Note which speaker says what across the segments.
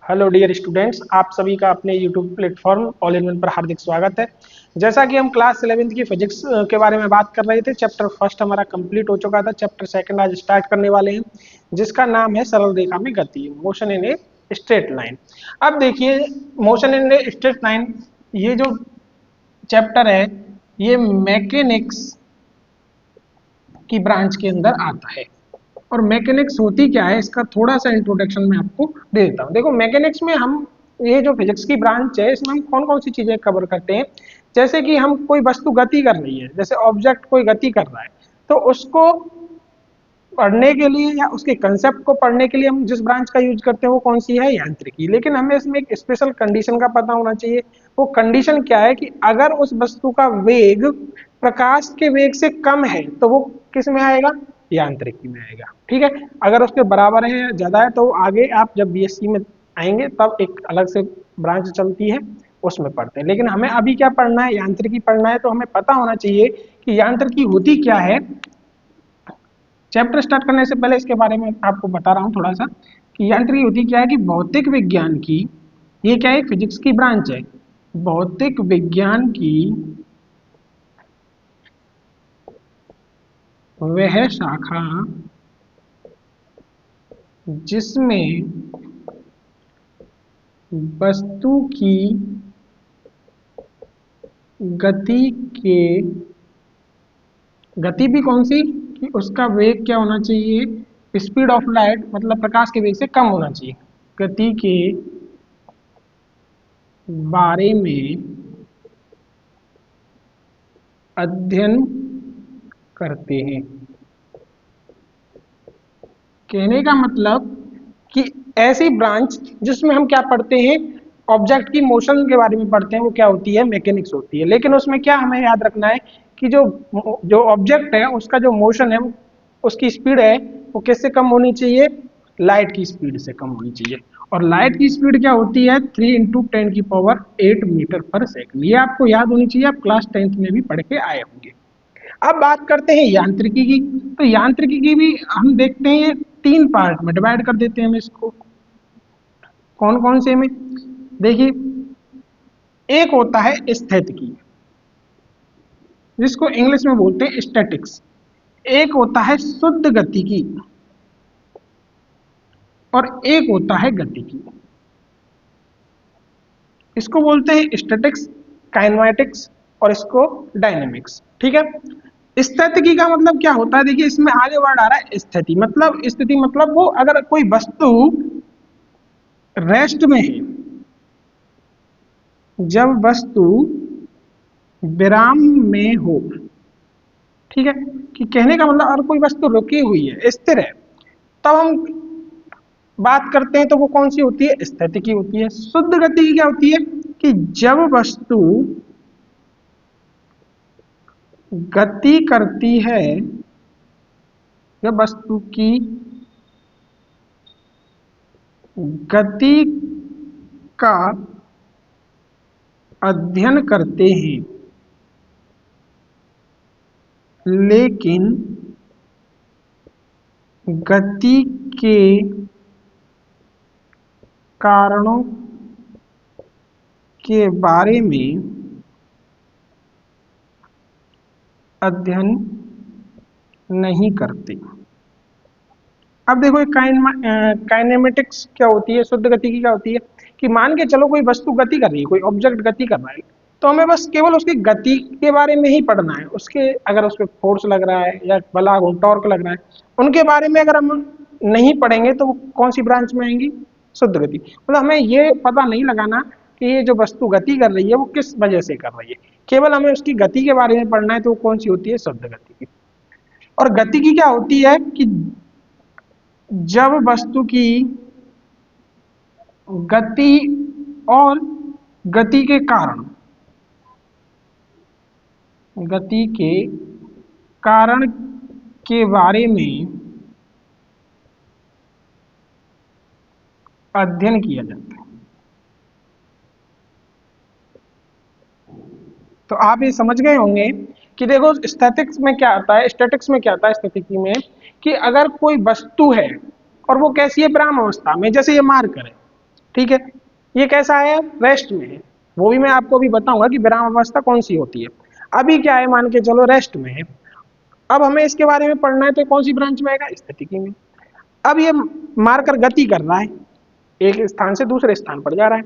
Speaker 1: Hello dear students, आप सभी का अपने YouTube platform all in one पर हार्दिक स्वागत है। जैसा कि हम क्लास 11th की फिजिक्स के बारे में बात कर रहे थे, चैप्टर फर्स्ट हमारा कंप्लीट हो चुका था। चैप्टर सेकंड आज स्टार्ट करने वाले हैं, जिसका नाम है सरल रेखा में गति, motion in a straight line. अब देखिए, motion in a straight line, ये जो चैप्टर है ये मैकेनिक्स की ब्रांच के अंदर आता है। और मैकेनिक्स होती क्या है, इसका थोड़ा सा इंट्रोडक्शन मैं आपको दे देता हूँ। देखो, मैकेनिक्स में हम, ये जो फिजिक्स की ब्रांच है, इसमें हम कौन कौन सी चीजें कवर करते हैं। जैसे कि हम कोई वस्तु गति कर रही है, जैसे ऑब्जेक्ट कोई गति कर रहा है, तो उसको पढ़ने के लिए या उसके कंसेप्ट को पढ़ने के लिए हम जिस ब्रांच का यूज करते हैं वो कौन सी है, यांत्रिकी। लेकिन हमें इसमें एक स्पेशल कंडीशन का पता होना चाहिए। वो कंडीशन क्या है कि अगर उस वस्तु का वेग प्रकाश के वेग से कम है तो वो किस में आएगा, यांत्रिकी में आएगा। ठीक है, अगर उसके बराबर है या ज्यादा है तो आगे आप जब बीएससी में आएंगे तब एक अलग से ब्रांच चलती है, उसमें पढ़ते हैं। लेकिन हमें अभी क्या पढ़ना है, यांत्रिकी पढ़ना है। तो हमें पता होना चाहिए कि यांत्रिकी होती क्या है। चैप्टर स्टार्ट करने से पहले इसके बारे में आपको बता रहा हूँ थोड़ा सा कि यांत्रिकी होती क्या है। कि भौतिक विज्ञान की, ये क्या है, फिजिक्स की ब्रांच है। भौतिक विज्ञान की वह शाखा जिसमें वस्तु की गति के, गति भी कौन सी, कि उसका वेग क्या होना चाहिए, स्पीड ऑफ लाइट, मतलब प्रकाश के वेग से कम होना चाहिए, गति के बारे में अध्ययन करते हैं। कहने का मतलब कि ऐसी ब्रांच जिसमें हम क्या पढ़ते हैं, ऑब्जेक्ट की मोशन के बारे में पढ़ते हैं, वो क्या होती है, मैकेनिक्स होती है। लेकिन उसमें क्या हमें याद रखना है कि जो जो ऑब्जेक्ट है उसका जो मोशन है, उसकी स्पीड है, वो किससे कम होनी चाहिए, लाइट की स्पीड से कम होनी चाहिए। और लाइट की स्पीड क्या होती है, 3 × 10⁸ मीटर पर सेकंड। ये आपको याद होनी चाहिए, आप क्लास 10th में भी पढ़ के आए होंगे। अब बात करते हैं यांत्रिकी की। तो यांत्रिकी की भी हम देखते हैं, 3 पार्ट में डिवाइड कर देते हैं हम इसको। कौन कौन से में, देखिए, एक होता है स्थितिकी, जिसको इंग्लिश में बोलते हैं स्टैटिक्स। एक होता है शुद्ध गतिकी, और एक होता है गतिकी। इसको बोलते हैं स्टैटिक्स, काइनेमैटिक्स, और इसको डायनेमिक्स। ठीक है, स्थितिकी का मतलब क्या होता है, देखिए इसमें आगे वर्ड आ रहा है स्थिति। मतलब स्थिति मतलब वो, अगर कोई वस्तु रेस्ट में है, जब वस्तु विराम में हो। ठीक है, कि कहने का मतलब अगर कोई वस्तु रुकी हुई है, स्थिर है, तब हम बात करते हैं तो वो कौन सी होती है, स्थितिकी होती है। शुद्ध गति की क्या होती है, कि जब वस्तु गति करती है, जब वस्तु की गति का अध्ययन करते हैं, लेकिन गति के कारणों के बारे में अध्ययन नहीं करते। अब देखो, काइनेमेटिक्स क्या होती है, शुद्ध गति की क्या होती है, कि मान के चलो कोई वस्तु गति कर रही है, कोई ऑब्जेक्ट गति कर रहा है, तो हमें बस केवल उसकी गति के बारे में ही पढ़ना है। उसके अगर उस पर फोर्स लग रहा है या बल, टॉर्क लग रहा है, उनके बारे में अगर हम नहीं पढ़ेंगे तो वो कौन सी ब्रांच में आएंगी, शुद्ध गति। मतलब हमें ये पता नहीं लगाना कि ये जो वस्तु गति कर रही है वो किस वजह से कर रही है, केवल हमें उसकी गति के बारे में पढ़ना है, तो वो कौन सी होती है, शुद्ध गति की। और गति की क्या होती है, कि जब वस्तु की गति और गति के कारण, गति के कारण के बारे में अध्ययन किया जाता है। तो आप ये समझ गए होंगे कि देखो, स्टैटिक्स में क्या आता है, स्टैटिक्स में क्या आता है, स्थितिकी में, कि अगर कोई वस्तु है और वो कैसी है, विराम अवस्था में, जैसे ये मार्कर है, ठीक है, ये कैसा है, रेस्ट में है। वो भी मैं आपको भी बताऊंगा कि विराम अवस्था कौन सी होती है। अभी क्या है, मान के चलो रेस्ट में है। अब हमें इसके बारे में पढ़ना है तो कौन सी ब्रांच में आएगा, स्थितिकी में। अब ये मारकर गति कर रहा है, एक स्थान से दूसरे स्थान पर जा रहा है।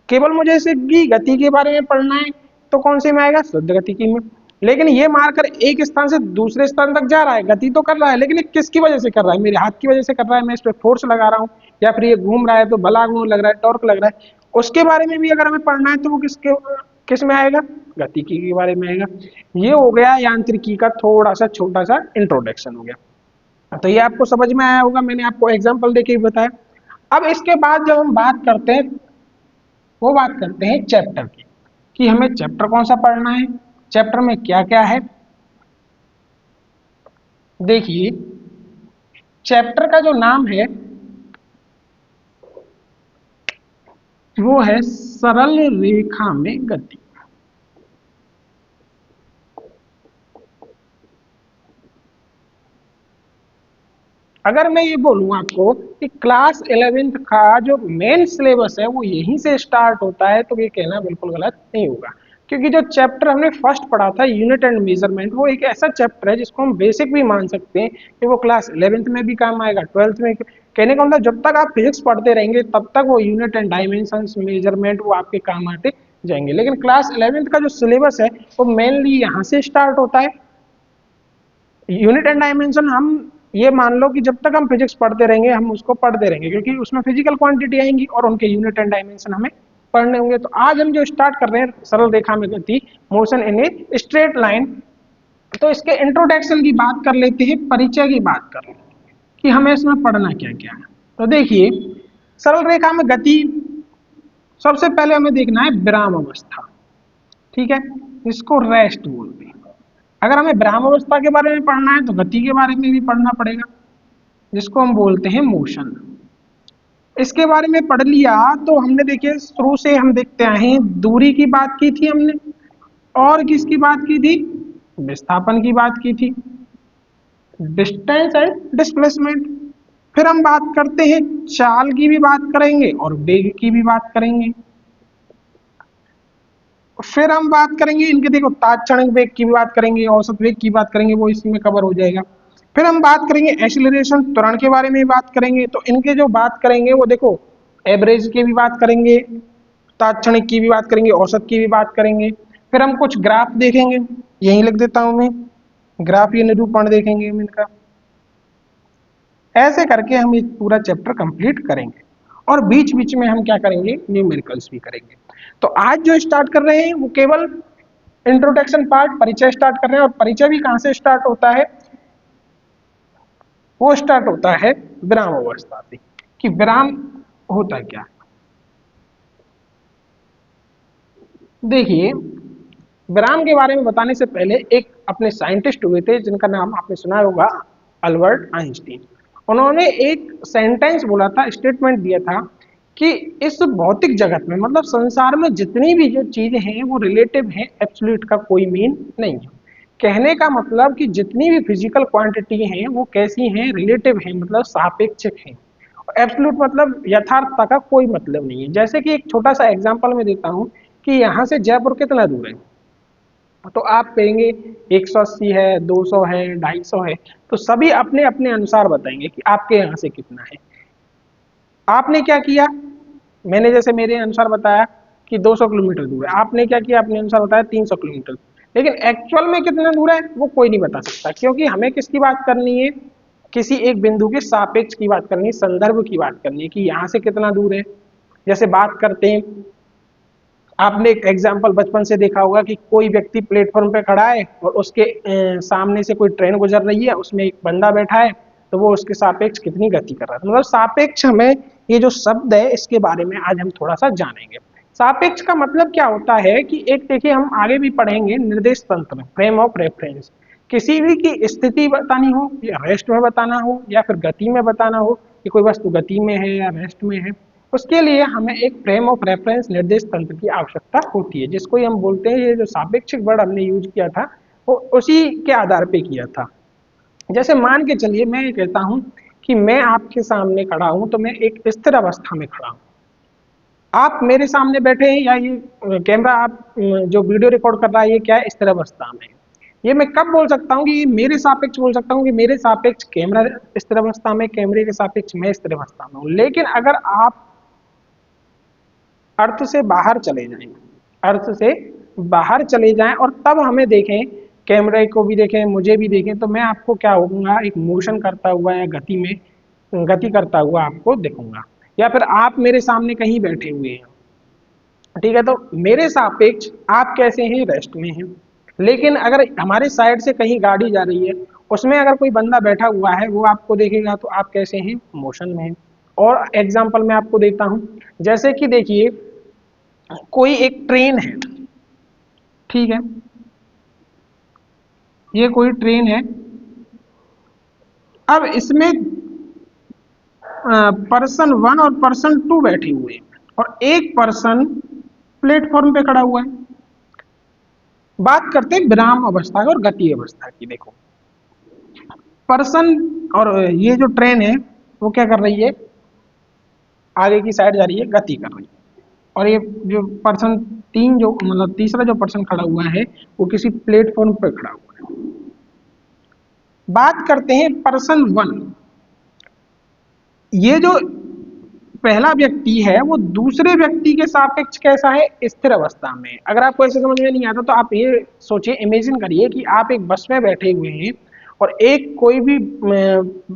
Speaker 1: केवल मुझे इसकी गति के बारे में पढ़ना है तो कौन से में आएगा, शुद्ध गतिकी में। लेकिन ये मारकर एक स्थान से दूसरे स्थान तक जा रहा है, गति तो कर रहा है, लेकिन ये किसकी वजह से कर रहा है, मेरे हाथ की वजह से कर रहा है, मैं इस पर फोर्स लगा रहा हूँ, या फिर ये घूम रहा है तो बलागुण लग रहा है, टॉर्क लग रहा है। उसके बारे में भी अगर हमें पढ़ना है तो वो किस में आएगा, गतिकी के बारे में आएगा। ये हो गया यांत्रिकी का थोड़ा सा छोटा सा इंट्रोडक्शन हो गया। तो ये आपको समझ में आया होगा, मैंने आपको एग्जांपल देके ही बताया। अब इसके बाद जब हम बात करते हैं, वो बात करते हैं चैप्टर की, कि हमें चैप्टर कौन सा पढ़ना है, चैप्टर में क्या क्या है। देखिए, चैप्टर का जो नाम है वो है सरल रेखा में गति। अगर मैं ये बोलूं आपको कि क्लास 11th का जो मेन सिलेबस है वो यहीं से स्टार्ट होता है, तो ये कहना बिल्कुल गलत नहीं होगा। क्योंकि जो चैप्टर हमने फर्स्ट पढ़ा था, यूनिट एंड मेजरमेंट, वो एक ऐसा चैप्टर है जिसको हम बेसिक भी मान सकते हैं कि वो क्लास 11th में भी काम आएगा, 12th में। कहने का मतलब जब तक आप फिजिक्स पढ़ते रहेंगे तब तक वो यूनिट एंड डायमेंशन मेजरमेंट वो आपके काम आते जाएंगे। लेकिन क्लास 11th का जो सिलेबस है वो मेनली यहाँ से स्टार्ट होता है। यूनिट एंड डायमेंशन हम ये मान लो कि जब तक हम फिजिक्स पढ़ते रहेंगे हम उसको पढ़ते रहेंगे, क्योंकि उसमें फिजिकल क्वांटिटी आएंगी और उनके यूनिट एंड डायमेंशन हमें पढ़ने होंगे। तो आज हम जो स्टार्ट कर रहे हैं सरल रेखा में गति, motion in a straight line, तो इसके इंट्रोडक्शन की बात कर लेते हैं, परिचय की बात कर लेते हैं कि हमें इसमें पढ़ना क्या क्या है। तो देखिए, सरल रेखा में गति, सबसे पहले हमें देखना है विराम अवस्था, ठीक है, इसको रेस्ट बोलते हैं। अगर हमें विराम अवस्था के बारे में पढ़ना है तो गति के बारे में भी पढ़ना पड़ेगा, जिसको हम बोलते हैं मोशन। इसके बारे में पढ़ लिया तो हमने देखिए शुरू से हम देखते आए हैं, दूरी की बात की थी हमने, और किसकी बात की थी, विस्थापन की बात की थी, डिस्टेंस एंड डिस्प्लेसमेंट। फिर हम बात करते हैं चाल की भी बात करेंगे और वेग की भी बात करेंगे। फिर हम बात करेंगे इनके, देखो तात्क्षणिक वेग की भी बात करेंगे, औसत वेग की बात करेंगे, वो इसी में कवर हो जाएगा। फिर हम बात करेंगे एक्सीलरेशन, त्वरण के बारे में बात करेंगे। तो इनके जो बात करेंगे वो देखो एवरेज की भी बात करेंगे, तात्क्षणिक की भी बात करेंगे, औसत की भी बात करेंगे। फिर हम कुछ ग्राफ देखेंगे, यहीं लिख देता हूं मैं, ग्राफ ये निरूपण देखेंगे हम इनका। ऐसे करके हम ये पूरा चैप्टर कंप्लीट करेंगे, और बीच बीच में हम क्या करेंगे, न्यूमेरिकल्स भी करेंगे। तो आज जो स्टार्ट कर रहे हैं वो केवल इंट्रोडक्शन पार्ट, परिचय स्टार्ट कर रहे हैं। और परिचय भी कहां से स्टार्ट होता है, वो स्टार्ट होता है विराम अवस्था से, कि विराम होता क्या। देखिए, विराम के बारे में बताने से पहले एक अपने साइंटिस्ट हुए थे जिनका नाम आपने सुना होगा, अल्बर्ट आइंस्टीन। उन्होंने एक सेंटेंस बोला था, स्टेटमेंट दिया था कि इस भौतिक जगत में, मतलब संसार में जितनी भी जो चीजें हैं वो रिलेटिव हैं, एब्सोल्यूट का कोई मीन नहीं है। कहने का मतलब कि जितनी भी फिजिकल क्वांटिटी हैं वो कैसी हैं, रिलेटिव हैं, मतलब सापेक्षिक हैं। एब्सोल्यूट मतलब यथार्थता का कोई मतलब नहीं है। जैसे कि एक छोटा सा एग्जांपल मैं देता हूं कि यहाँ से जयपुर कितना दूर है, तो आप कहेंगे 180 है, 200 है, 250 है, तो सभी अपने अपने अनुसार बताएंगे कि आपके यहाँ से कितना है। आपने क्या किया, मैंने जैसे मेरे अनुसार बताया कि 200 किलोमीटर दूर है, आपने क्या किया, अपने अनुसार बताया 300 किलोमीटर। लेकिन एक्चुअल में कितना दूर है वो कोई नहीं बता सकता, क्योंकि हमें किसकी बात करनी है, किसी एक बिंदु के सापेक्ष की बात करनी है, संदर्भ की बात करनी है कि यहाँ से कितना दूर है। जैसे बात करते हैं, आपने एक एग्जाम्पल बचपन से देखा होगा कि कोई व्यक्ति प्लेटफॉर्म पे खड़ा है और उसके सामने से कोई ट्रेन गुजर रही है, उसमें एक बंदा बैठा है, तो वो उसके सापेक्ष कितनी गति कर रहा है। मतलब सापेक्ष, हमें ये जो शब्द है इसके बारे में आज हम थोड़ा सा जानेंगे। सापेक्ष का मतलब क्या होता है कि एक, देखिए हम आगे भी पढ़ेंगे, निर्देश तंत्र में फ्रेम ऑफ रेफरेंस, किसी भी की स्थिति बतानी हो, या रेस्ट में बताना हो, या फिर गति में बताना हो कि कोई वस्तु गति में है या रेस्ट में है, उसके लिए हमें एक फ्रेम ऑफ रेफरेंस, निर्देश तंत्र की आवश्यकता होती है, जिसको हम बोलते हैं, ये जो सापेक्षिक वर्ड हमने यूज किया था वो उसी के आधार पे किया था। जैसे मान के चलिए मैं कहता हूं कि मैं आपके सामने खड़ा हूं, तो मैं एक स्थिर अवस्था में खड़ा हूं, आप मेरे सामने बैठे हैं या ये कैमरा आप जो वीडियो रिकॉर्ड कर रहा है ये क्या है, स्थिर अवस्था में। ये मैं कब बोल सकता हूँ कि ये मेरे सापेक्ष बोल सकता हूँ कि मेरे सापेक्ष कैमरा स्थिर अवस्था में, कैमरे के सापेक्ष मैं स्थिर अवस्था में हूँ। लेकिन अगर आप अर्थ से बाहर चले जाएं, अर्थ से बाहर चले जाएं और तब हमें देखें, कैमरे को भी देखें, मुझे भी देखें, तो मैं आपको क्या होऊंगा, एक मोशन करता हुआ या गति करता हुआ आपको दिखूंगा। या फिर आप मेरे सामने कहीं बैठे हुए हैं, ठीक है, तो मेरे सापेक्ष आप कैसे हैं, रेस्ट में हैं। लेकिन अगर हमारे साइड से कहीं गाड़ी जा रही है, उसमें अगर कोई बंदा बैठा हुआ है, वो आपको देखेगा तो आप कैसे हैं, मोशन में हैं। और एग्जांपल मैं आपको देता हूं, जैसे कि देखिए कोई एक ट्रेन है, ठीक है, ये कोई ट्रेन है। अब इसमें पर्सन 1 और पर्सन 2 बैठे हुए हैं और एक पर्सन प्लेटफॉर्म पे खड़ा हुआ है। बात करते हैं विराम अवस्था और गति अवस्था की। देखो पर्सन और ये जो ट्रेन है वो क्या कर रही है, आगे की साइड जा रही है, गति कर रही है। और ये जो पर्सन 3 जो मतलब तीसरा जो पर्सन खड़ा हुआ है वो किसी प्लेटफॉर्म पे खड़ा हुआ है। बात करते हैं पर्सन 1, ये जो पहला व्यक्ति है वो दूसरे व्यक्ति के सापेक्ष कैसा है, स्थिर अवस्था में। अगर आपको ऐसे समझ में नहीं आता तो आप ये सोचिए, इमेजिन करिए कि आप एक बस में बैठे हुए हैं और एक कोई भी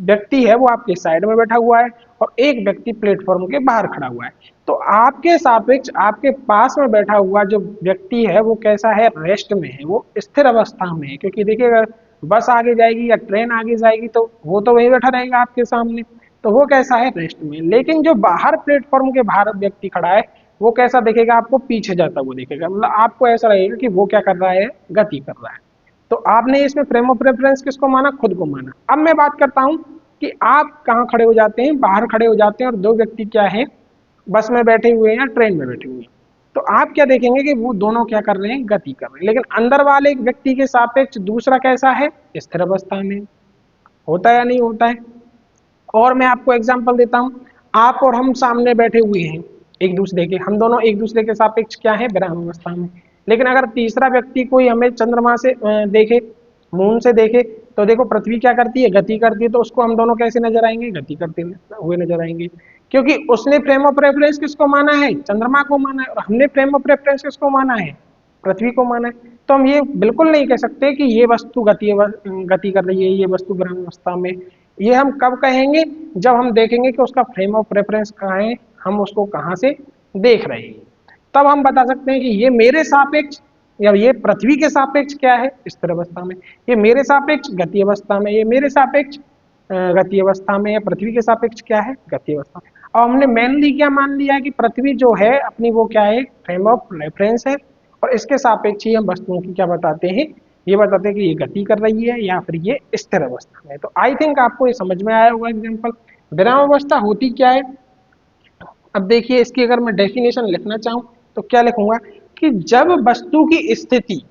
Speaker 1: व्यक्ति है वो आपके साइड में बैठा हुआ है और एक व्यक्ति प्लेटफॉर्म के बाहर खड़ा हुआ है। तो आपके सापेक्ष आपके पास में बैठा हुआ जो व्यक्ति है वो कैसा है, रेस्ट में है, वो स्थिर अवस्था में है। क्योंकि देखिए अगर बस आगे जाएगी या ट्रेन आगे जाएगी तो वो तो वहीं बैठा रहेगा आपके सामने, तो वो कैसा है, रेस्ट में। लेकिन जो बाहर प्लेटफॉर्म के बाहर व्यक्ति खड़ा है वो कैसा दिखेगा, आपको पीछे जाता हुआ दिखेगा। मतलब आपको ऐसा लगेगा कि वो क्या कर रहा है, गति कर रहा है। तो आपने इसमें फ्रेम ऑफ रेफरेंस किसको माना, खुद को माना। अब मैं बात करता हूं कि आप कहाँ खड़े हो जाते हैं, बाहर खड़े हो जाते हैं और दो व्यक्ति क्या है, बस में बैठे हुए हैं या ट्रेन में बैठे हुए हैं। तो आप क्या देखेंगे कि वो दोनों क्या कर रहे हैं, गति कर रहे हैं। लेकिन अंदर वाले व्यक्ति के सापेक्ष दूसरा कैसा है, स्थिर अवस्था में। होता है या नहीं होता है। और मैं आपको एग्जांपल देता हूं, आप और हम सामने बैठे हुए हैं एक दूसरे के, हम दोनों एक दूसरे के सापेक्ष क्या है, विराम अवस्था में। लेकिन अगर तीसरा व्यक्ति कोई हमें चंद्रमा से देखे, मून से देखे, तो देखो पृथ्वी क्या करती है, गति करती है, तो उसको हम दोनों कैसे नजर आएंगे, गति करते हुए नजर आएंगे। क्योंकि उसने फ्रेम ऑफ रेफरेंस किसको माना है, चंद्रमा को माना है, और हमने फ्रेम ऑफ रेफरेंस किसको माना है, पृथ्वी को माना है। तो हम ये बिल्कुल नहीं कह सकते कि ये वस्तु गति कर रही है, ये वस्तु विराम अवस्था में। ये हम कब कहेंगे, जब हम देखेंगे कि उसका फ्रेम ऑफ रेफरेंस कहाँ है, हम उसको कहाँ से देख रहे हैं। तब हम बता सकते हैं कि ये मेरे सापेक्ष या ये पृथ्वी के सापेक्ष क्या है, स्थिर अवस्था में, ये मेरे सापेक्ष गति अवस्था में, ये मेरे सापेक्ष गति अवस्था में, या पृथ्वी के सापेक्ष क्या है, गति अवस्था में। अब हमने मेनली क्या मान लिया कि पृथ्वी जो है अपनी वो क्या है, फ्रेम ऑफ रेफरेंस है, और इसके सापेक्ष ही हम वस्तुओं की क्या बताते हैं, ये बताते हैं कि ये गति कर रही है या फिर ये स्थिर अवस्था में। तो आई थिंक आपको ये समझ में आया होगा एग्जाम्पल। विराम अवस्था होती क्या है। अब देखिए इसकी अगर मैं डेफिनेशन लिखना चाहूं तो क्या लिखूंगा कि जब वस्तु की स्थिति,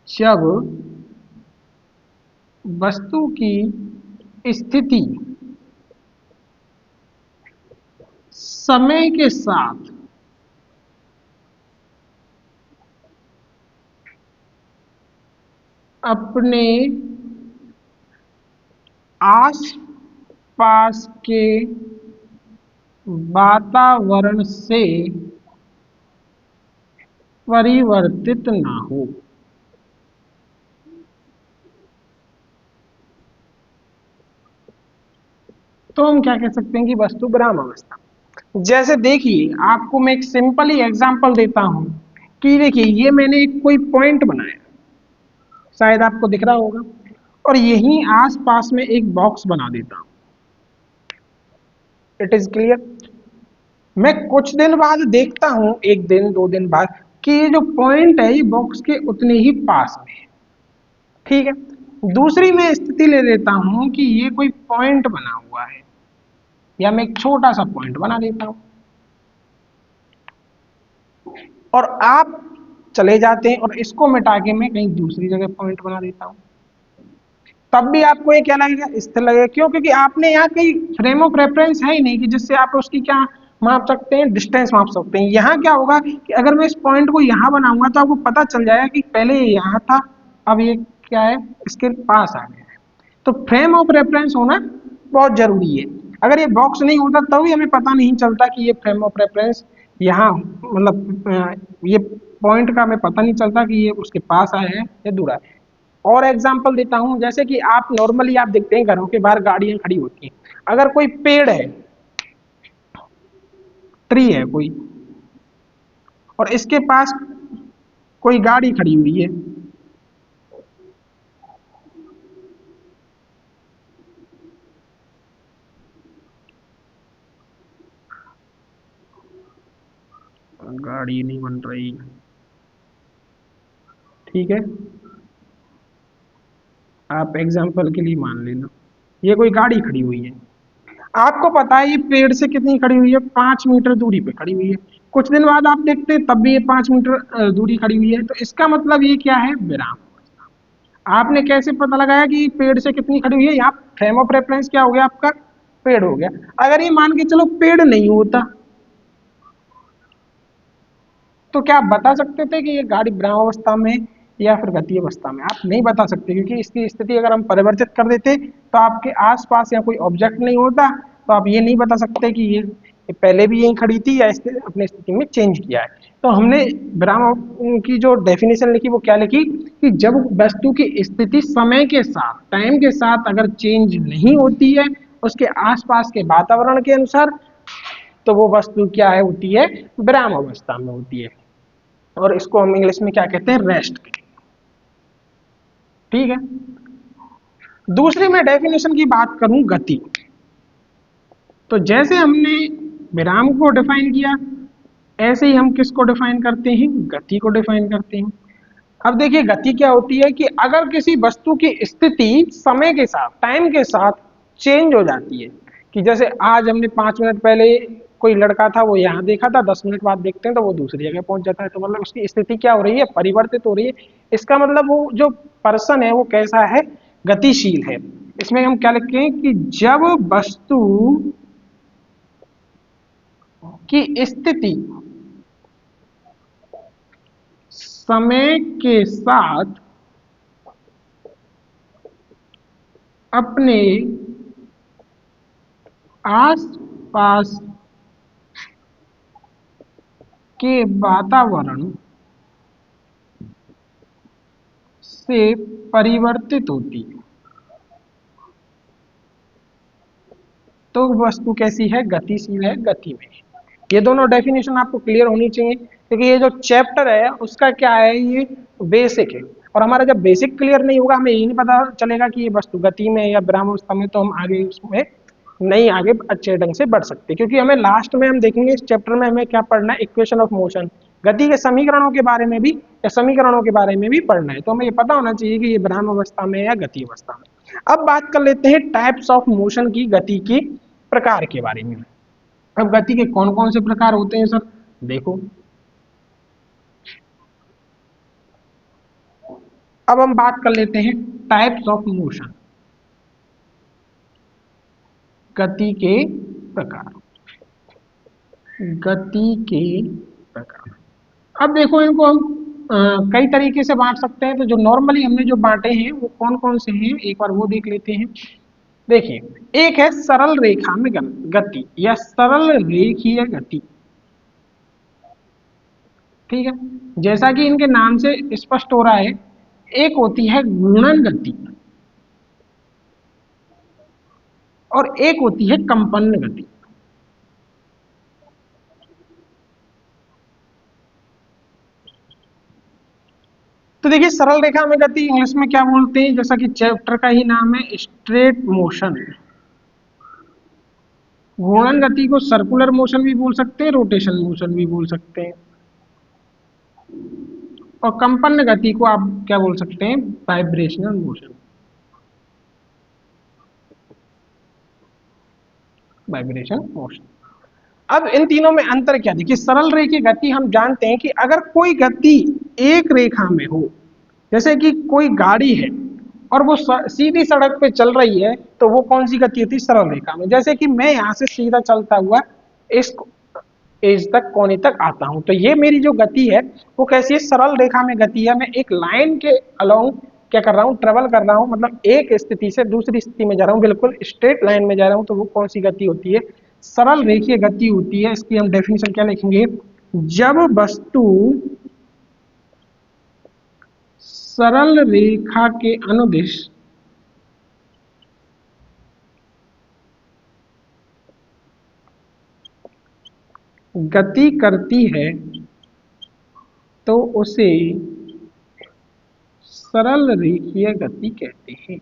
Speaker 1: जब वस्तु की स्थिति समय के साथ अपने आस पास के वातावरण से परिवर्तित ना हो, तो हम क्या कह सकते हैं कि वस्तु विराम अवस्था। जैसे देखिए आपको मैं एक सिंपल ही एग्जांपल देता हूं कि देखिए ये मैंने एक कोई पॉइंट बनाया, शायद आपको दिख रहा होगा, और यहीं आसपास में एक बॉक्स बना देता हूं। It is clear. मैं कुछ दिन बाद देखता हूं, एक दिन दो दिन बाद, कि ये जो पॉइंट है ये बॉक्स के उतने ही पास में है, ठीक है। दूसरी मैं स्थिति ले लेता हूं कि ये कोई पॉइंट बना हुआ है, या मैं एक छोटा सा पॉइंट बना देता हूं, और आप चले जाते हैं और इसको मिटा के मैं कहीं दूसरी जगह पॉइंट बना देता हूं। तब भी आपको ये क्या लगेगा, स्थिर लगेगा। क्यों, क्योंकि आपने यहाँ कहीं फ्रेम ऑफ रेफरेंस है ही नहीं कि जिससे आप उसकी क्या माप सकते हैं, डिस्टेंस माप सकते हैं। यहाँ क्या होगा कि अगर मैं इस पॉइंट को यहाँ बनाऊंगा तो आपको पता चल जाएगा कि पहले ये यहाँ था, अब ये क्या है, इसके पास आ गया है। तो फ्रेम ऑफ रेफरेंस होना बहुत जरूरी है। अगर ये बॉक्स नहीं होता तो भी हमें पता नहीं चलता कि ये फ्रेम ऑफ रेफरेंस यहाँ, मतलब ये पॉइंट का हमें पता नहीं चलता कि ये उसके पास आया है या दूर आया है। और एग्जाम्पल देता हूं, जैसे कि आप नॉर्मली आप देखते हैं घरों के बाहर गाड़ियां खड़ी होती हैं, अगर कोई पेड़ है, ट्री है कोई, और इसके पास कोई गाड़ी खड़ी हुई है, गाड़ी नहीं बन रही, ठीक है, आप एग्जाम्पल के लिए मान लेना ये कोई गाड़ी खड़ी हुई है। आपको पता है ये पेड़ से कितनी खड़ी हुई है, 5 मीटर दूरी पे खड़ी हुई है। कुछ दिन बाद आप देखते हैं तब भी ये 5 मीटर दूरी खड़ी हुई है, तो इसका मतलब ये क्या है, विराम। आपने कैसे पता लगाया कि पेड़ से कितनी खड़ी हुई है, यहाँ फ्रेम ऑफ रेफरेंस क्या हो गया आपका, पेड़ हो गया। अगर ये मान के चलो पेड़ नहीं होता तो क्या आप बता सकते थे कि ये गाड़ी विराम अवस्था में या फिर गति अवस्था में, आप नहीं बता सकते, क्योंकि इसकी स्थिति अगर हम परिवर्तित कर देते तो आपके आसपास या कोई ऑब्जेक्ट नहीं होता, तो आप ये नहीं बता सकते कि ये पहले भी यहीं खड़ी थी या इसने अपने स्थिति में चेंज किया है। तो हमने विराम की जो डेफिनेशन लिखी वो क्या लिखी कि जब वस्तु की स्थिति समय के साथ, टाइम के साथ अगर चेंज नहीं होती है उसके आसपास के वातावरण के अनुसार, तो वो वस्तु क्या है, होती है विराम अवस्था में होती है। और इसको हम इंग्लिश में क्या कहते हैं, रेस्ट। ठीक है। दूसरी मैं डेफिनेशन की बात करूं, गति। तो जैसे हमने विराम को डिफाइन किया, ऐसे ही हम किसको डिफाइन करते हैं, गति को डिफाइन करते हैं। अब देखिए गति क्या होती है कि अगर किसी वस्तु की स्थिति समय के साथ, टाइम के साथ चेंज हो जाती है, कि जैसे आज हमने 5 मिनट पहले कोई लड़का था वो यहाँ देखा था, 10 मिनट बाद देखते हैं तो वो दूसरी जगह पहुंच जाता है, तो मतलब उसकी स्थिति क्या हो रही है, परिवर्तित हो रही है। इसका मतलब वो जो पर्सन है वो कैसा है, गतिशील है। इसमें हम क्या लिखते हैं कि जब वस्तु की स्थिति समय के साथ अपने आस पास के वातावरण से परिवर्तित होती है, तो वस्तु कैसी है, गतिशील है, गति में। ये दोनों डेफिनेशन आपको क्लियर होनी चाहिए, क्योंकि ये जो चैप्टर है उसका क्या है, ये बेसिक है। और हमारा जब बेसिक क्लियर नहीं होगा, हमें यही नहीं पता चलेगा कि ये वस्तु गति में या विराम अवस्था में, तो हम आगे उसमें नहीं आगे अच्छे ढंग से बढ़ सकते। क्योंकि हमें लास्ट में हम देखेंगे इस चैप्टर में हमें क्या पढ़ना है, इक्वेशन ऑफ मोशन, गति के समीकरणों के बारे में भी, या समीकरणों के बारे में भी पढ़ना है। तो हमें ये पता होना चाहिए कि ये विराम अवस्था में या गति अवस्था में। अब बात कर लेते हैं टाइप्स ऑफ मोशन की, गति की प्रकार के बारे में। अब गति के कौन कौन से प्रकार होते हैं सर, देखो। अब हम बात कर लेते हैं टाइप्स ऑफ मोशन, गति के प्रकार, गति के प्रकार। अब देखो इनको हम कई तरीके से बांट सकते हैं। तो जो नॉर्मली हमने जो बांटे हैं वो कौन कौन से हैं, एक बार वो देख लेते हैं। देखिए एक है सरल रेखा में गति या सरल रेखीय गति। ठीक है, जैसा कि इनके नाम से स्पष्ट हो रहा है, एक होती है घूर्णन गति और एक होती है कंपन गति। तो देखिए सरल रेखा में गति इंग्लिश में क्या बोलते हैं, जैसा कि चैप्टर का ही नाम है, स्ट्रेट मोशन। घूर्णन गति को सर्कुलर मोशन भी बोल सकते हैं, रोटेशन मोशन भी बोल सकते हैं। और कंपन गति को आप क्या बोल सकते हैं, वाइब्रेशनल मोशन, वाइब्रेशन मोशन। अब इन तीनों में अंतर क्या, देखिए सरल रेखीय गति हम जानते हैं कि अगर कोई गति एक रेखा में हो, जैसे कि कोई गाड़ी है और वो सीधी सड़क पे चल रही है, तो वो कौन सी गति होती है, सरल रेखा में। जैसे कि मैं यहां से सीधा चलता हुआ इस एज तक, कोने तक आता हूं। तो ये मेरी जो गति है वो कैसी है, सरल रेखा में गति है। मैं एक लाइन के अलोंग क्या कर रहा हूँ, ट्रेवल कर रहा हूँ, मतलब एक स्थिति से दूसरी स्थिति में जा रहा हूँ, बिल्कुल स्ट्रेट लाइन में जा रहा हूँ। तो वो कौन सी गति होती है, सरल रेखीय गति होती है। इसकी हम डेफिनेशन क्या लिखेंगे, जब वस्तु सरल रेखा के अनुदिश गति करती है तो उसे सरल रेखीय गति कहते हैं।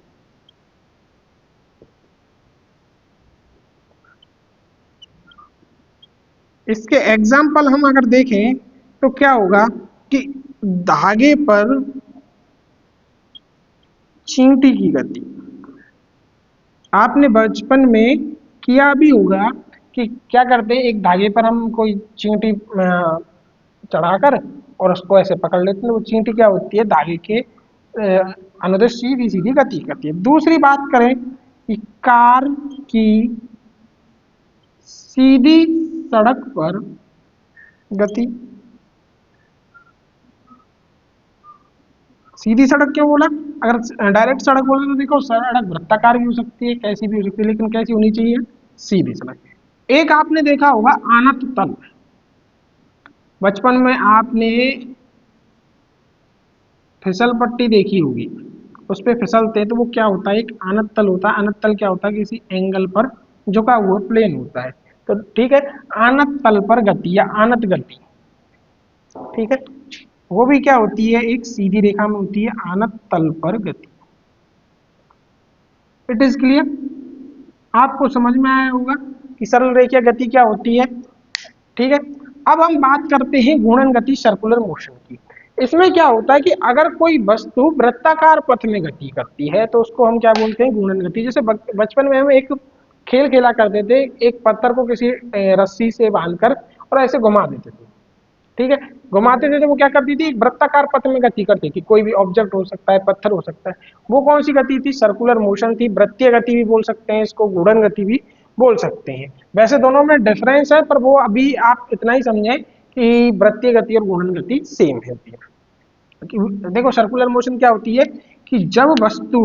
Speaker 1: इसके एग्जाम्पल हम अगर देखें तो क्या होगा कि धागे पर चींटी की गति, आपने बचपन में किया भी होगा कि क्या करते हैं, एक धागे पर हम कोई चींटी चढ़ाकर और उसको ऐसे पकड़ लेते हैं। वो चींटी क्या होती है, धागे के अनुदिश सीधी सीधी गति करती है। दूसरी बात करें कि कार की सीधी सड़क पर गति, सीधी सड़क क्यों बोला, अगर डायरेक्ट सड़क बोले तो देखो सड़क वृत्ताकार भी हो सकती है, कैसी भी हो सकती है, लेकिन कैसी होनी चाहिए, सीधी सड़क। एक आपने देखा होगा आनत तल, बचपन में आपने फिसल पट्टी देखी होगी, उस पर फिसलते हैं तो वो क्या होता है, एक आनत तल होता है। आनत तल क्या होता है, किसी एंगल पर झुका हुआ प्लेन होता है। तो ठीक है, आनत तल पर गति या आनत गति, ठीक है, वो भी क्या होती है, एक सीधी रेखा में होती है, आनत तल पर गति। इट इज क्लियर, आपको समझ में आया होगा कि सरल रेखीय गति क्या होती है। ठीक है, अब हम बात करते हैं घूर्णन गति, सर्कुलर मोशन की। इसमें क्या होता है कि अगर कोई वस्तु वृत्ताकार पथ में गति करती है तो उसको हम क्या बोलते हैं, घूर्णन गति। जैसे बचपन में हम एक खेल खेला करते थे, एक पत्थर को किसी रस्सी से बांधकर और ऐसे घुमा देते थे। ठीक है, घुमाते थे तो वो क्या करती थी, एक वृत्ताकार पथ में गति करती थी। कोई भी ऑब्जेक्ट हो सकता है, पत्थर हो सकता है, वो कौन सी गति थी, सर्कुलर मोशन थी। वृत्तीय गति भी बोल सकते हैं इसको, घूर्णन गति भी बोल सकते हैं। वैसे दोनों में डिफरेंस है, पर वो अभी आप इतना ही समझें कि वृत्तीय गति और घूर्णन गति सेम है। देखो सर्कुलर मोशन क्या होती है कि जब वस्तु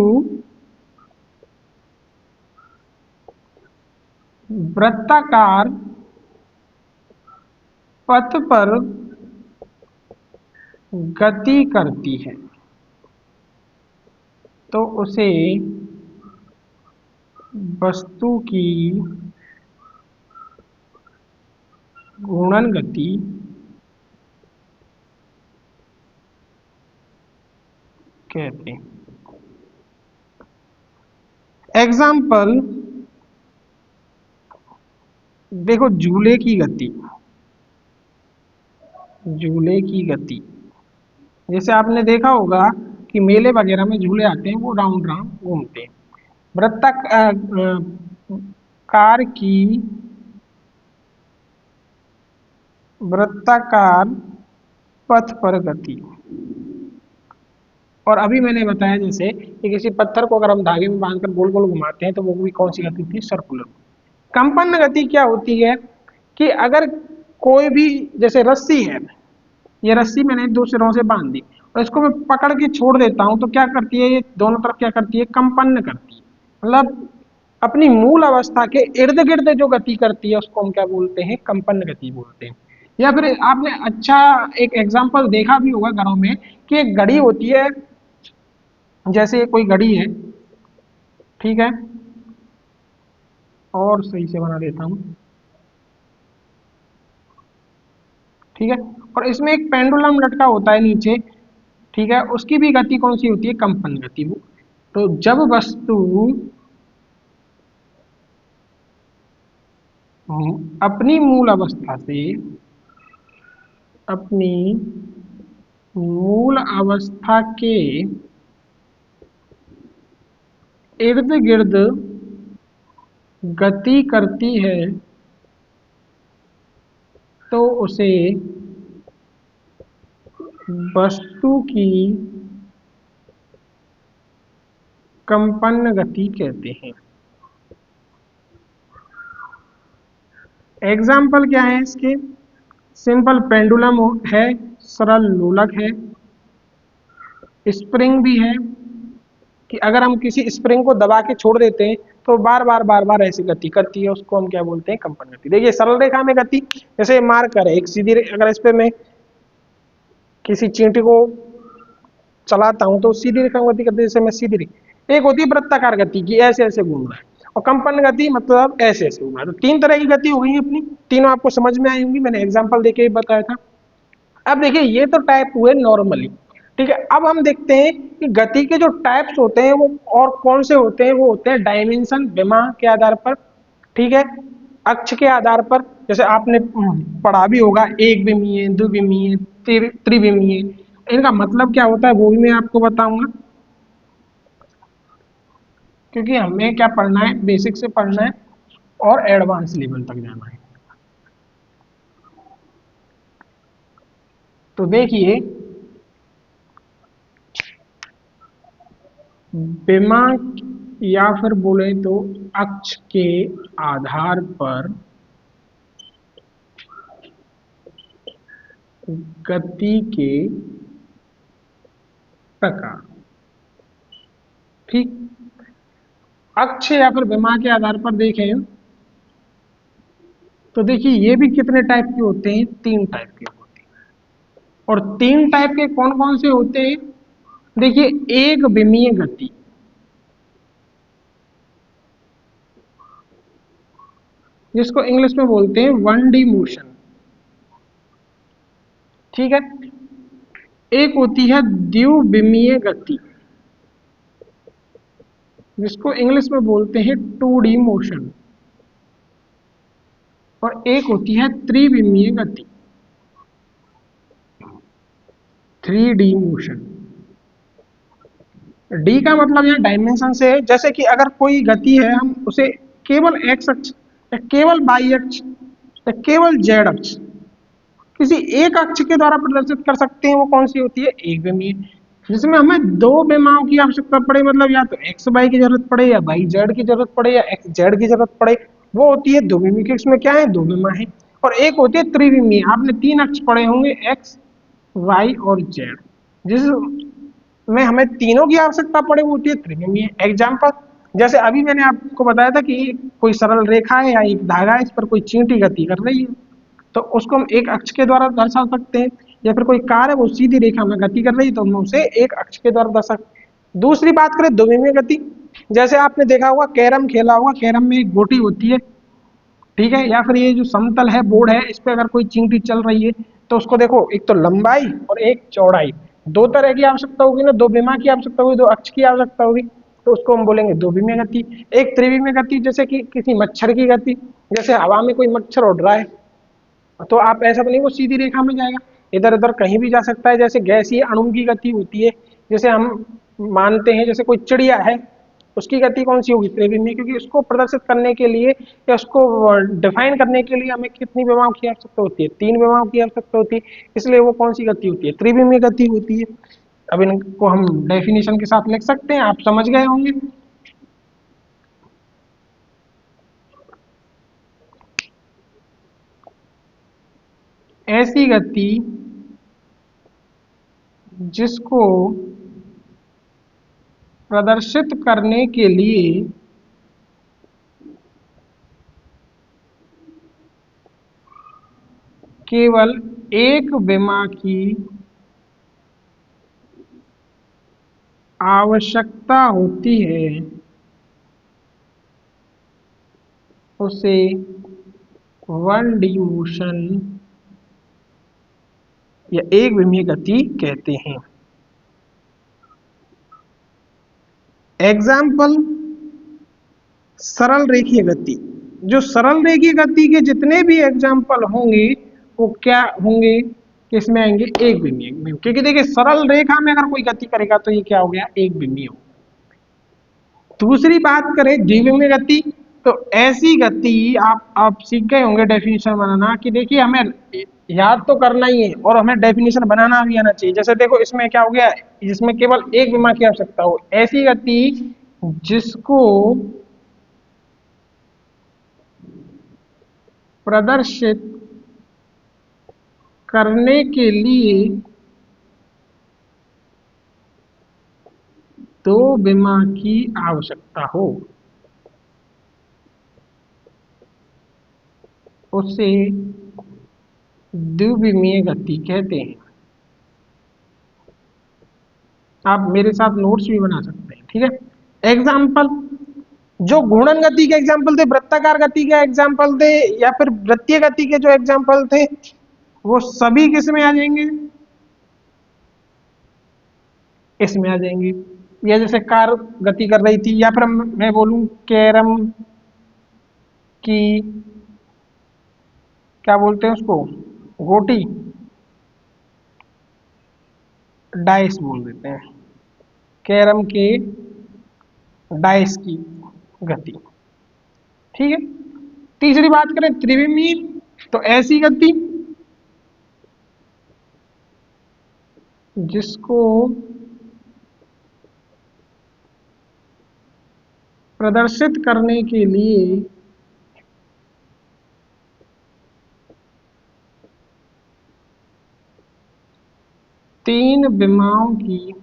Speaker 1: वृत्ताकार पथ पर गति करती है तो उसे वस्तु की घूर्णन गति कहते हैं। एग्जाम्पल देखो, झूले की गति, झूले की गति जैसे आपने देखा होगा कि मेले वगैरह में झूले आते हैं, वो राउंड राउंड घूमते हैं। वृत्ताकार की वृत्ताकार पथ पर गति, और अभी मैंने बताया जैसे कि किसी पत्थर को अगर हम धागे में बांधकर गोल गोल घुमाते हैं तो वो भी कौन सी गति होती है, सर्कुलर। कंपन गति क्या होती है कि अगर कोई भी, जैसे रस्सी है, ये रस्सी मैंने दो सिरों से बांध दी और इसको मैं पकड़ के छोड़ देता हूं तो क्या करती है, ये दोनों तरफ क्या करती है, कंपन करती है। मतलब अपनी मूल अवस्था के इर्द गिर्द जो गति करती है उसको हम क्या बोलते हैं, कंपन गति बोलते हैं। या फिर आपने अच्छा एक एग्जांपल देखा भी होगा घरों में कि एक घड़ी होती है, जैसे कोई घड़ी है, ठीक है, और सही से बना देता हूं, ठीक है, और इसमें एक पेंडुलम लटका होता है नीचे, ठीक है, उसकी भी गति कौन सी होती है, कंपन गति। वो तो जब वस्तु अपनी मूल अवस्था से, अपनी मूल अवस्था के इर्द गिर्द गति करती है तो उसे वस्तु की कंपन गति कहते हैं। एग्जाम्पल क्या है इसके, सिंपल पेंडुलम है, सरल लोलक है, स्प्रिंग भी है कि अगर हम किसी स्प्रिंग को दबा के छोड़ देते हैं तो बार बार ऐसी गति करती है, उसको हम क्या बोलते हैं, कंपन गति। देखिए सरल रेखा में गति, जैसे मार्कर है एक सीधी अगर इस पे मैं किसी चींटी को चलाता हूं तो सीधी रेखा में गति करती है, जैसे मैं सीधी रेखा। एक होती है वृत्ताकार गति की ऐसे ऐसे घूम रहा है, और कंपन गति मतलब ऐसे ऐसे घूम रहा है। तो तीन तरह की गति हो गई अपनी, तीनों आपको समझ में आई होंगी, मैंने एग्जाम्पल देके ही बताया था। अब देखिए ये तो टाइप हुए नॉर्मली, ठीक है। अब हम देखते हैं कि गति के जो टाइप्स होते हैं वो और कौन से होते हैं। वो होते हैं डायमेंशन, विमा के आधार पर, ठीक है, अक्ष के आधार पर। जैसे आपने पढ़ा भी होगा, एक विमीय, द्विविमीय, त्रिविमीय। इनका मतलब क्या होता है वो भी मैं आपको बताऊंगा, क्योंकि हमें क्या पढ़ना है, बेसिक से पढ़ना है और एडवांस लेवल तक जाना है। तो देखिए विमा या फिर बोले तो अक्ष के आधार पर गति के प्रकार, ठीक। अक्ष या फिर विमा के आधार पर देखें तो देखिए ये भी कितने टाइप के होते हैं, तीन टाइप के होते हैं। और तीन टाइप के कौन कौन से होते हैं, देखिए एक विमीय गति, जिसको इंग्लिश में बोलते हैं वन डी मोशन, ठीक है। एक होती है द्विविमीय गति, जिसको इंग्लिश में बोलते हैं टू डी मोशन। और एक होती है त्रिविमीय गति, थ्री डी मोशन। डी का मतलब यहाँ डायमेंशन से है, जैसे कि अगर कोई गति है हम उसे केवल एक्स अक्ष या केवल वाई अक्ष या केवल जेड अक्ष, किसी एक अक्ष के द्वारा प्रदर्शित कर सकते हैं, वो कौन सी होती है, एक विमीय। जिसमें हमें दो विमाओं की आवश्यकता पड़े, मतलब या तो एक्स वाई की जरूरत पड़े या वाई जेड की जरूरत पड़े या एक्स जेड की जरूरत पड़े, वो होती है दो विमीय। इसमें क्या है, दो विमा है। और एक होती है त्रिविमीय, आपने तीन अक्ष पढ़े होंगे, एक्स वाई और जेड, जिसमें हमें तीनों की आवश्यकता पड़े, वो होती है त्रिविमीय। एग्जाम्पल, जैसे अभी मैंने आपको बताया था कि कोई सरल रेखा है या एक धागा है, इस पर कोई चींटी गति कर रही है, तो उसको हम एक अक्ष के द्वारा दर्शा सकते हैं। या फिर कोई कार है वो सीधी रेखा में गति कर रही है, तो हम उसे एक अक्ष के द्वारा दर्शा। दूसरी बात करें द्विविमीय गति, जैसे आपने देखा होगा कैरम खेला होगा, कैरम में एक गोटी होती है, ठीक है, या फिर ये जो समतल है, बोर्ड है, इस पे अगर कोई चींटी चल रही है तो उसको देखो, एक तो लंबाई और एक चौड़ाई, दो तरह की आवश्यकता होगी ना, दो विमा की आवश्यकता होगी, दो अक्ष की आवश्यकता होगी, तो उसको हम बोलेंगे दो विमीय गति। एक त्रिविमीय गति, जैसे कि किसी मच्छर की गति, जैसे हवा में कोई मच्छर उड़ रहा है, तो आप ऐसा बोलेंगे वो सीधी रेखा में जाएगा, इधर उधर कहीं भी जा सकता है। जैसे गैसीय अणु की गति होती है, जैसे हम मानते हैं जैसे कोई चिड़िया है, उसकी गति कौन सी होगी, त्रिविमीय, क्योंकि उसको प्रदर्शित करने के लिए या उसको डिफाइन करने के लिए हमें कितनी विमाओं की आवश्यकता होती है, तीन विमाओं की आवश्यकता होती है, इसलिए वो कौन सी गति होती है, त्रिविमीय गति होती है। अब इनको हम डेफिनेशन के साथ लिख सकते हैं, आप समझ गए होंगे। ऐसी गति जिसको प्रदर्शित करने के लिए केवल एक विमा की आवश्यकता होती है, उसे वन डी मोशन या एक विमीय गति कहते हैं। एग्जाम्पल, सरल रेखीय गति। जो सरल रेखीय गति के जितने भी एग्जाम्पल होंगे वो क्या होंगे, किसमें आएंगे, एक विमीय में, क्योंकि देखिए सरल रेखा में अगर कोई गति करेगा तो ये क्या हो गया, एक विमीय हो। दूसरी बात करें द्विविमीय गति, तो ऐसी गति आप सीख गए होंगे डेफिनेशन बनाना, कि देखिए हमें याद तो करना ही है और हमें डेफिनेशन बनाना भी आना चाहिए। जैसे देखो इसमें क्या हो गया, जिसमें केवल एक विमा की आवश्यकता हो, ऐसी गति जिसको प्रदर्शित करने के लिए दो विमा की आवश्यकता हो उसे द्विविमीय गति कहते हैं। आप मेरे साथ नोट्स भी बना सकते हैं, ठीक है। एग्जाम्पल, जो घूर्णन गति के एग्जाम्पल थे, वृत्ताकार गति के एग्जाम्पल थे, या फिर वृत्तीय गति के जो एग्जाम्पल थे, वो सभी किस में आ जाएंगे, इसमें आ जाएंगे। या जैसे कार गति कर रही थी, या फिर मैं बोलूं कैरम की, क्या बोलते हैं उसको, गोटी, डाइस बोल देते हैं, कैरम के डाइस की गति, ठीक है। तीसरी बात करें त्रिविमीय, तो ऐसी गति जिसको प्रदर्शित करने के लिए तीन विमाओं की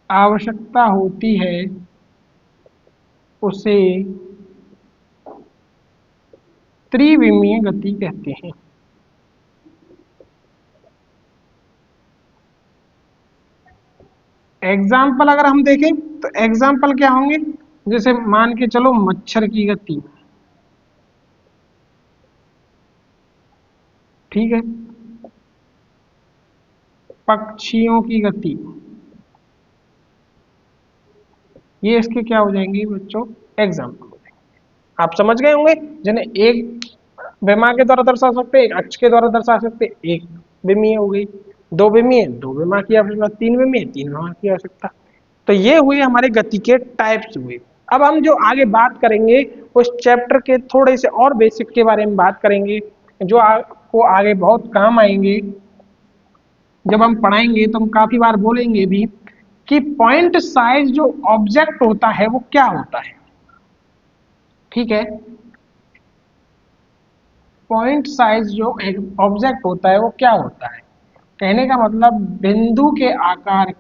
Speaker 1: आवश्यकता होती है उसे त्रिविमीय गति कहते हैं। एग्जाम्पल अगर हम देखें तो एग्जाम्पल क्या होंगे, जैसे मान के चलो मच्छर की गति, ठीक है, पक्षियों की गति, ये इसके क्या हो जाएंगे बच्चों, एग्जाम्पल हो जाएंगे। आप समझ गए होंगे, जिन्हें एक विमा के द्वारा दर्शा सकते हैं, एक अक्ष के द्वारा दर्शा सकते हैं, एक विमीय हो गई, दो विमीय दो विमा की आवश्यकता, तीन विमीय तीन विमा की आवश्यकता। तो ये हुए हमारे गति के टाइप्स हुए। अब हम जो आगे बात करेंगे उस चैप्टर के थोड़े से और बेसिक के बारे में बात करेंगे, जो आपको आगे बहुत काम आएंगे। जब हम पढ़ाएंगे तो हम काफी बार बोलेंगे भी कि पॉइंट साइज जो ऑब्जेक्ट होता है वो क्या होता है, ठीक है। पॉइंट साइज जो ऑब्जेक्ट होता है वो क्या होता है, कहने का मतलब बिंदु के आकार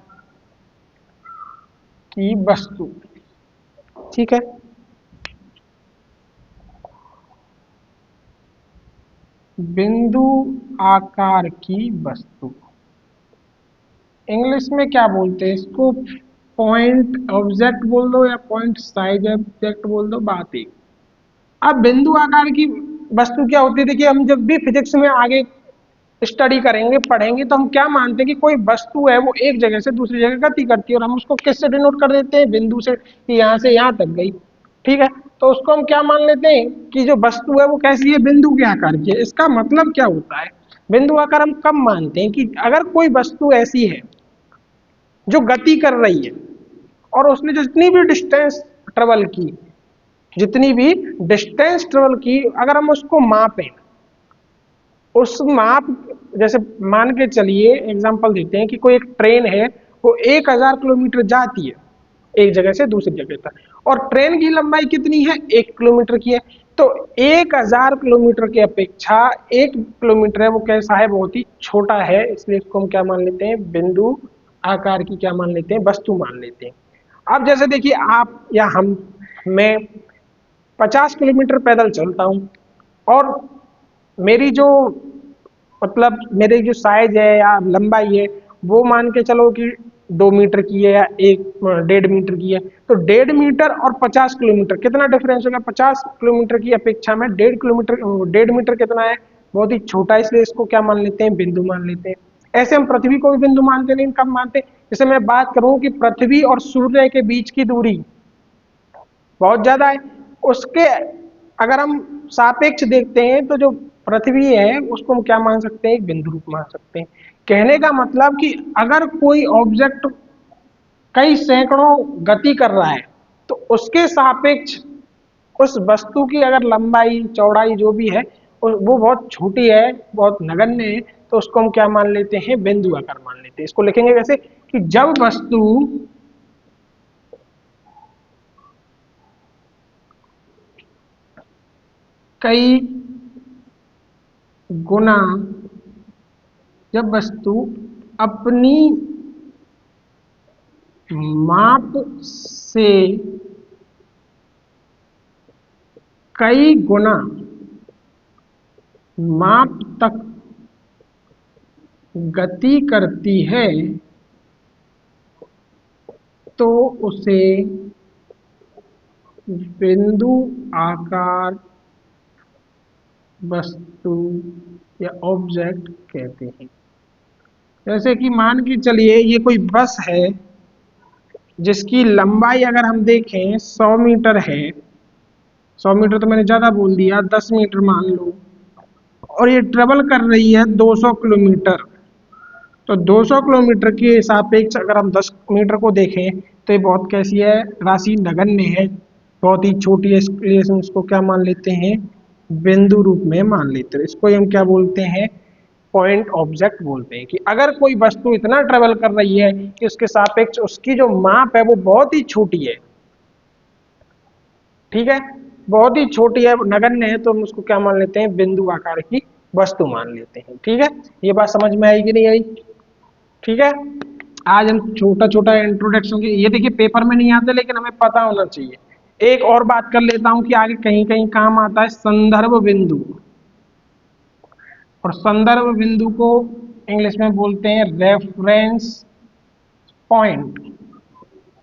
Speaker 1: की वस्तु, ठीक है। बिंदु आकार की वस्तु, इंग्लिश में क्या बोलते हैं इसको, पॉइंट ऑब्जेक्ट बोल दो या पॉइंट साइज ऑब्जेक्ट बोल दो, बात एक। अब बिंदु आकार की वस्तु क्या होती है, देखिए हम जब भी फिजिक्स में आगे स्टडी करेंगे पढ़ेंगे तो हम क्या मानते हैं कि कोई वस्तु है वो एक जगह से दूसरी जगह गति करती है, और हम उसको किससे डिनोट कर देते हैं, बिंदु से, कि यहाँ से यहाँ तक गई, ठीक है। तो उसको हम क्या मान लेते हैं कि जो वस्तु है वो कैसी है, बिंदु के आकार की है। इसका मतलब क्या होता है, बिंदु आकार हम कब मानते हैं, कि अगर कोई वस्तु ऐसी है जो गति कर रही है और उसने जितनी भी डिस्टेंस ट्रेवल की, जितनी भी डिस्टेंस ट्रेवल की, अगर हम उसको मापें, उस माप, जैसे मान के चलिए एग्जांपल देते हैं कि कोई एक ट्रेन है, वो 1000 किलोमीटर जाती है एक जगह से दूसरी जगह तक, और ट्रेन की लंबाई कितनी है, 1 किलोमीटर की है। तो 1000 किलोमीटर की अपेक्षा 1 किलोमीटर है वो कैसा है, बहुत ही छोटा है, इसलिए इसको हम क्या मान लेते हैं, बिंदु आकार की क्या मान लेते हैं, वस्तु मान लेते हैं। अब जैसे देखिए आप या हम, मैं 50 किलोमीटर पैदल चलता हूं, और मेरी जो, मतलब मेरी जो साइज है या लंबाई है वो मान के चलो कि 2 मीटर की है या 1.5 मीटर की है, तो 1.5 मीटर और 50 किलोमीटर कितना डिफरेंस होगा, 50 किलोमीटर की अपेक्षा में 1.5 किलोमीटर, 1.5 मीटर कितना है, बहुत ही छोटा है, इसलिए इसको क्या मान लेते हैं, बिंदु मान लेते हैं। ऐसे हम पृथ्वी को भी बिंदु मानते, लेकिन कब मानते हैं, जैसे मैं बात करूं कि पृथ्वी और सूर्य के बीच की दूरी बहुत ज्यादा है, उसके अगर हम सापेक्ष देखते हैं तो जो पृथ्वी है उसको हम क्या मान सकते हैं, एक बिंदु रूप मान सकते हैं। कहने का मतलब कि अगर कोई ऑब्जेक्ट कई सैकड़ों गति कर रहा है तो उसके सापेक्ष उस वस्तु की अगर लंबाई चौड़ाई जो भी है वो बहुत छोटी है, बहुत नगण्य है, तो उसको हम क्या मान लेते हैं, बिंदु आकार मान लेते हैं। इसको लिखेंगे कैसे, कि जब वस्तु कई गुना जब वस्तु अपनी माप से कई गुना माप तक गति करती है तो उसे बिंदु आकार वस्तु या ऑब्जेक्ट कहते हैं। जैसे कि मान के चलिए ये कोई बस है जिसकी लंबाई अगर हम देखें 100 मीटर है, 100 मीटर तो मैंने ज़्यादा बोल दिया, 10 मीटर मान लो, और ये ट्रेवल कर रही है 200 किलोमीटर। तो 200 किलोमीटर के सापेक्ष अगर हम 10 मीटर को देखें तो ये बहुत कैसी है, राशि नगण्य है, बहुत ही छोटी है, इसलिए हम इसको क्या मान लेते हैं, बिंदु रूप में मान लेते हैं। इसको हम क्या बोलते हैं, पॉइंट ऑब्जेक्ट बोलते हैं। कि अगर कोई वस्तु इतना ट्रेवल कर रही है कि उसके सापेक्ष उसकी जो माप है वो बहुत ही छोटी है, ठीक है, बहुत ही छोटी है, नगण्य है, तो हम उसको क्या मान लेते हैं, बिंदु आकार की वस्तु मान लेते हैं। ठीक है, ये बात समझ में आई कि नहीं आई? ठीक है, आज हम छोटा छोटा इंट्रोडक्शन के, ये देखिए पेपर में नहीं आते लेकिन हमें पता होना चाहिए। एक और बात कर लेता हूं कि आगे कहीं कहीं काम आता है, संदर्भ बिंदु। और संदर्भ बिंदु को इंग्लिश में बोलते हैं रेफरेंस पॉइंट।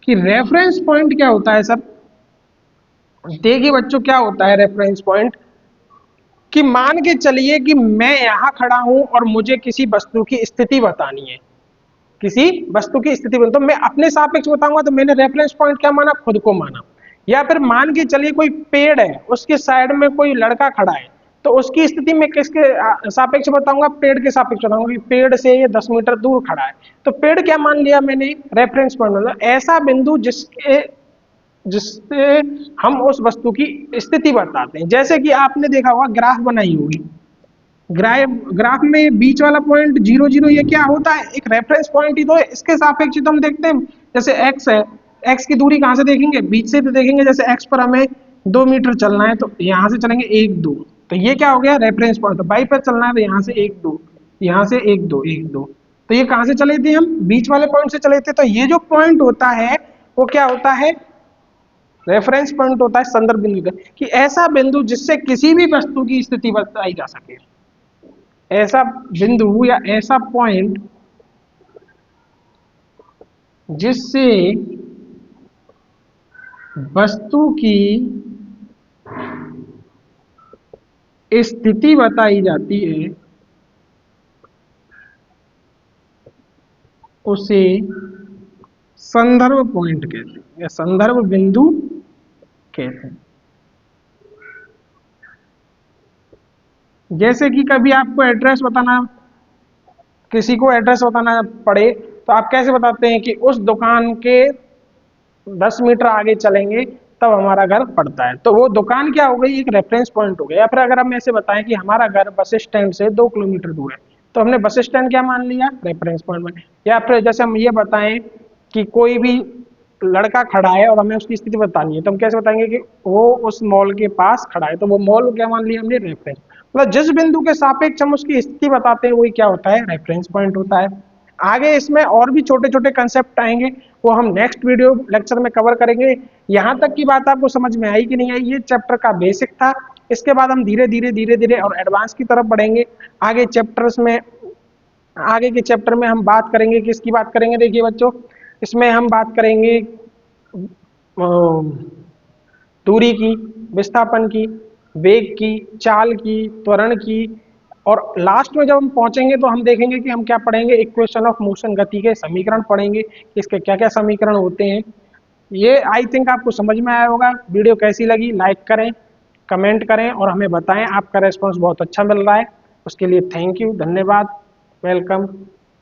Speaker 1: कि रेफरेंस पॉइंट क्या होता है सर? देखिए बच्चों, क्या होता है रेफरेंस पॉइंट, कि मान के चलिए कि मैं यहां खड़ा हूं और मुझे किसी वस्तु की स्थिति बतानी है, किसी वस्तु की स्थिति तो मैं अपने सापेक्ष बताऊंगा, तो मैंने रेफरेंस पॉइंट क्या माना, खुद को माना। या फिर मान के चलिए कोई पेड़ है, उसके साइड में कोई लड़का खड़ा है, तो उसकी स्थिति में किसके सापेक्ष बताऊंगा, पेड़ के सापेक्ष बताऊंगा, कि पेड़ से ये 10 मीटर दूर खड़ा है, तो पेड़ क्या मान लिया मैंने, रेफरेंस पॉइंट। मतलब ऐसा बिंदु जिससे हम उस वस्तु की स्थिति बताते हैं। जैसे कि आपने देखा होगा, ग्राफ बनाई होगी, ग्राफ में बीच वाला पॉइंट 0 0, ये क्या होता है, एक रेफरेंस पॉइंट ही तो है। इसके सापेक्ष तो हम देखते हैं, जैसे x है, x की दूरी कहां से देखेंगे, बीच से तो देखेंगे। जैसे x पर हमें 2 मीटर चलना है तो यहां से चलेंगे 1 2, तो ये क्या हो गया, रेफरेंस पॉइंट। y पर चलना है तो यहां से 1 2, यहां से 1 2 1 2, तो ये कहां से चले थे, हम बीच वाले पॉइंट से चले थे। तो ये जो पॉइंट होता है वो क्या होता है, रेफरेंस पॉइंट होता है, संदर्भ बिंदु। कि ऐसा बिंदु जिससे किसी भी वस्तु की स्थिति बताई जा सके, ऐसा बिंदु या ऐसा पॉइंट जिससे वस्तु की स्थिति बताई जाती है, उसे संदर्भ पॉइंट कहते हैं या संदर्भ बिंदु कहते हैं। जैसे कि कभी आपको एड्रेस बताना, किसी को एड्रेस बताना पड़े, तो आप कैसे बताते हैं कि उस दुकान के 10 मीटर आगे चलेंगे तब हमारा घर पड़ता है। तो वो दुकान क्या हो गई, एक रेफरेंस पॉइंट हो गया। या फिर अगर हम ऐसे बताएं कि हमारा घर बस स्टैंड से 2 किलोमीटर दूर है, तो हमने बस स्टैंड क्या मान लिया, रेफरेंस पॉइंट। या फिर जैसे हम ये बताएं कि कोई भी लड़का खड़ा है और हमें उसकी स्थिति बतानी है, तो हम कैसे बताएंगे कि वो उस मॉल के पास खड़ा है, तो वो मॉल क्या मान लिया हमने, रेफरेंस। मतलब जिस बिंदु के सापेक्ष हम उसकी स्थिति बताते हैं वही क्या होता है, रेफरेंस पॉइंट होता है। आगे इसमें और भी छोटे छोटे कंसेप्ट आएंगे, वो हम नेक्स्ट वीडियो लेक्चर में कवर करेंगे। यहाँ तक की बात आपको समझ में आई कि नहीं आई? ये चैप्टर का बेसिक था। इसके बाद हम धीरे धीरे और एडवांस की तरफ बढ़ेंगे। आगे चैप्टर्स में, आगे के चैप्टर में हम बात करेंगे, किसकी बात करेंगे, देखिए बच्चों, इसमें हम बात करेंगे दूरी की, विस्थापन की, वेग की, चाल की, त्वरण की, और लास्ट में जब हम पहुंचेंगे तो हम देखेंगे कि हम क्या पढ़ेंगे, इक्वेशन ऑफ मोशन, गति के समीकरण पढ़ेंगे, इसके क्या क्या समीकरण होते हैं। ये आई थिंक आपको समझ में आया होगा। वीडियो कैसी लगी, लाइक करें, कमेंट करें और हमें बताएं। आपका रेस्पॉन्स बहुत अच्छा मिल रहा है, उसके लिए थैंक यू, धन्यवाद, वेलकम।